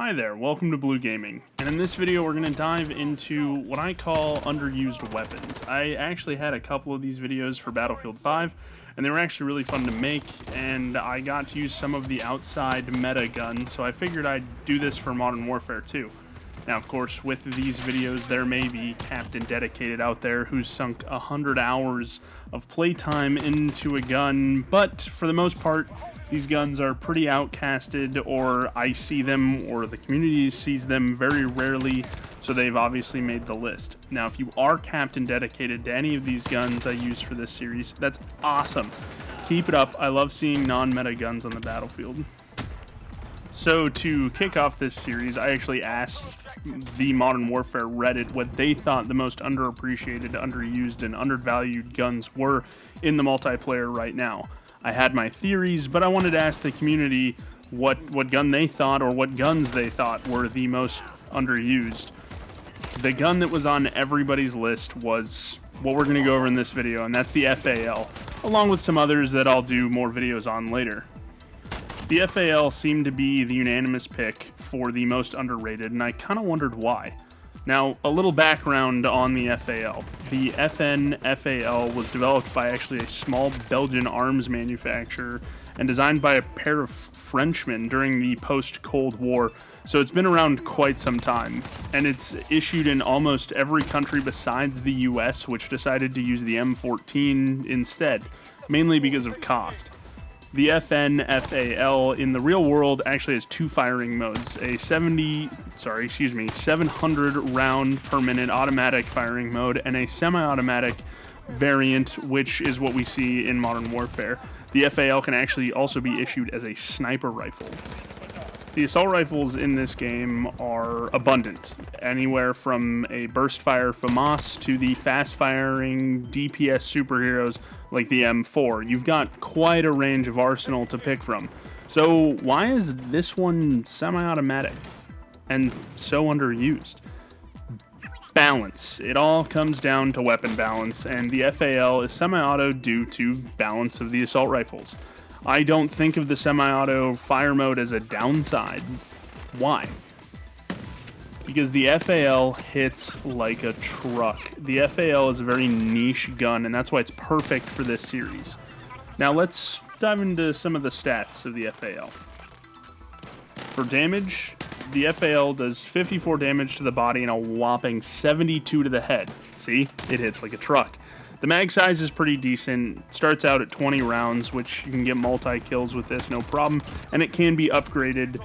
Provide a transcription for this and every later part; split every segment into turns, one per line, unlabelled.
Hi there, welcome to Blue Gaming, and in this video we're going to dive into what I call underused weapons. I actually had a couple of these videos for Battlefield 5, and they were actually really fun to make, and I got to use some of the outside meta guns, so I figured I'd do this for Modern Warfare too. Now, of course, with these videos, there may be Captain Dedicated out there who's sunk 100 hours of playtime into a gun, but for the most part, these guns are pretty outcasted, or I see them, or the community sees them very rarely, so they've obviously made the list. Now, if you are Captain Dedicated to any of these guns I use for this series, that's awesome. Keep it up. I love seeing non-meta guns on the battlefield. So to kick off this series, I actually asked the Modern Warfare Reddit what they thought the most underappreciated, underused, and undervalued guns were in the multiplayer right now. I had my theories, but I wanted to ask the community what gun they thought, or what guns they thought were the most underused. The gun that was on everybody's list was what we're going to go over in this video, and that's the FAL, along with some others that I'll do more videos on later. The FAL seemed to be the unanimous pick for the most underrated, and I kind of wondered why. Now, a little background on the FAL. The FAL was developed by actually a small Belgian arms manufacturer and designed by a pair of Frenchmen during the post-Cold War, so it's been around quite some time. And it's issued in almost every country besides the US, which decided to use the M14 instead, mainly because of cost. The FAL in the real world actually has two firing modes, a 700 round per minute automatic firing mode and a semi-automatic variant, which is what we see in Modern Warfare. The FAL can actually also be issued as a sniper rifle. The assault rifles in this game are abundant, anywhere from a burst fire FAMAS to the fast firing DPS superheroes like the M4. You've got quite a range of arsenal to pick from. So why is this one semi-automatic and so underused? Balance. It all comes down to weapon balance, and the FAL is semi-auto due to balance of the assault rifles. I don't think of the semi-auto fire mode as a downside. Why? Because the FAL hits like a truck. The FAL is a very niche gun, and that's why it's perfect for this series. Now let's dive into some of the stats of the FAL. For damage, the FAL does 54 damage to the body and a whopping 72 to the head. See? It hits like a truck. The mag size is pretty decent. It starts out at 20 rounds, which you can get multi-kills with this, no problem, and it can be upgraded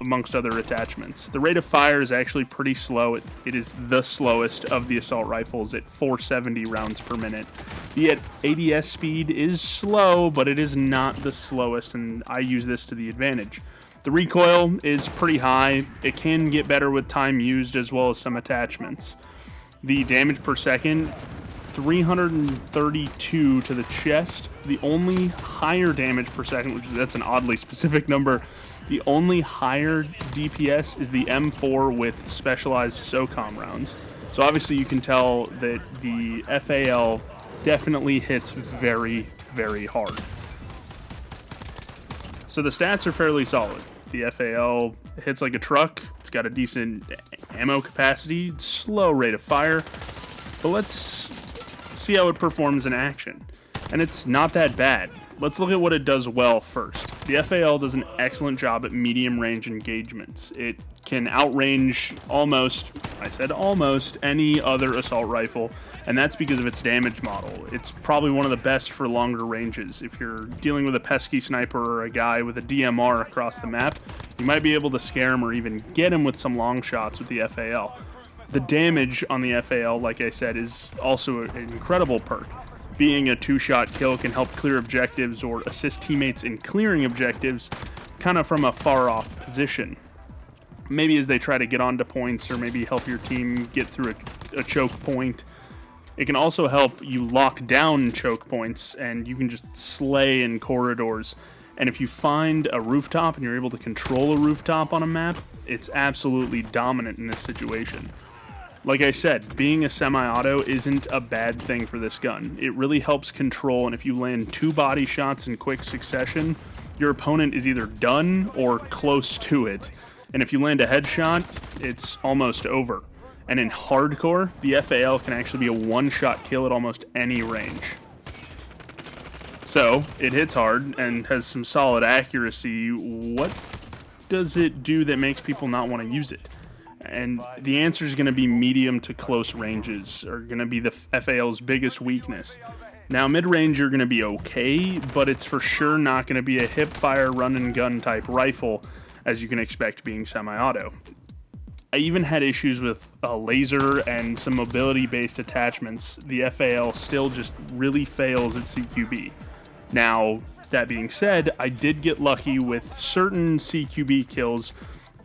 amongst other attachments. The rate of fire is actually pretty slow. It is the slowest of the assault rifles at 470 rounds per minute. The ADS speed is slow, but it is not the slowest, and I use this to the advantage. The recoil is pretty high. It can get better with time used as well as some attachments. The damage per second, 332 to the chest. The only higher damage per second, that's an oddly specific number, the only higher DPS is the M4 with specialized SOCOM rounds. So obviously you can tell that the FAL definitely hits very, very hard. So the stats are fairly solid. The FAL hits like a truck. It's got a decent ammo capacity, slow rate of fire. But let's see how it performs in action. And it's not that bad. Let's look at what it does well first. The FAL does an excellent job at medium range engagements. It can outrange almost any other assault rifle, and that's because of its damage model. It's probably one of the best for longer ranges. If you're dealing with a pesky sniper or a guy with a DMR across the map, you might be able to scare him or even get him with some long shots with the FAL. The damage on the FAL, like I said, is also an incredible perk. Being a two-shot kill can help clear objectives or assist teammates in clearing objectives kind of from a far-off position. Maybe as they try to get onto points, or maybe help your team get through a choke point. It can also help you lock down choke points, and you can just slay in corridors. And if you find a rooftop and you're able to control a rooftop on a map, it's absolutely dominant in this situation. Like I said, being a semi-auto isn't a bad thing for this gun. It really helps control, and if you land 2 body shots in quick succession, your opponent is either done or close to it. and if you land a headshot, it's almost over. And in hardcore, the FAL can actually be a one-shot kill at almost any range. So, it hits hard and has some solid accuracy. What does it do that makes people not want to use it? And the answer is going to be medium to close ranges are going to be the FAL's biggest weakness. Now, mid-range, you're going to be okay, but it's for sure not going to be a hip-fire, run-and-gun type rifle, as you can expect being semi-auto. I even had issues with a laser and some mobility-based attachments. The FAL still just really fails at CQB. Now, that being said, I did get lucky with certain CQB kills,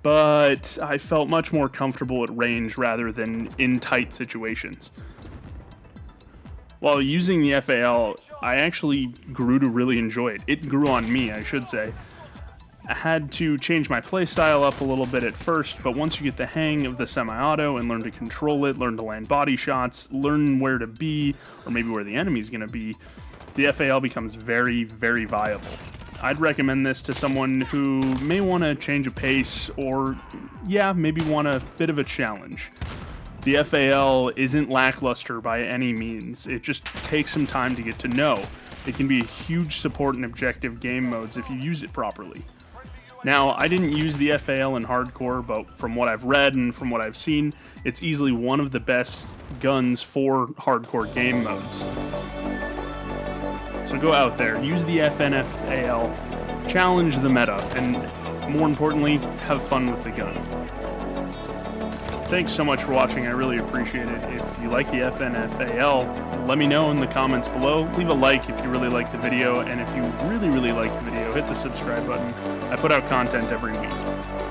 but I felt much more comfortable at range rather than in tight situations. While using the FAL, I actually grew to really enjoy it. It grew on me, I should say. I had to change my playstyle up a little bit at first, but once you get the hang of the semi-auto and learn to control it, learn to land body shots, learn where to be, or maybe where the enemy's going to be, the FAL becomes very, very viable. I'd recommend this to someone who may want to change a pace or, yeah, maybe want a bit of a challenge. The FAL isn't lackluster by any means. It just takes some time to get to know. It can be a huge support in objective game modes if you use it properly. Now, I didn't use the FAL in hardcore, but from what I've read and from what I've seen, it's easily one of the best guns for hardcore game modes. So go out there, use the FNFAL, challenge the meta, and more importantly, have fun with the gun. Thanks so much for watching, I really appreciate it. If you like the FNFAL, let me know in the comments below. Leave a like if you really like the video, and if you really, really like the video, hit the subscribe button. I put out content every week.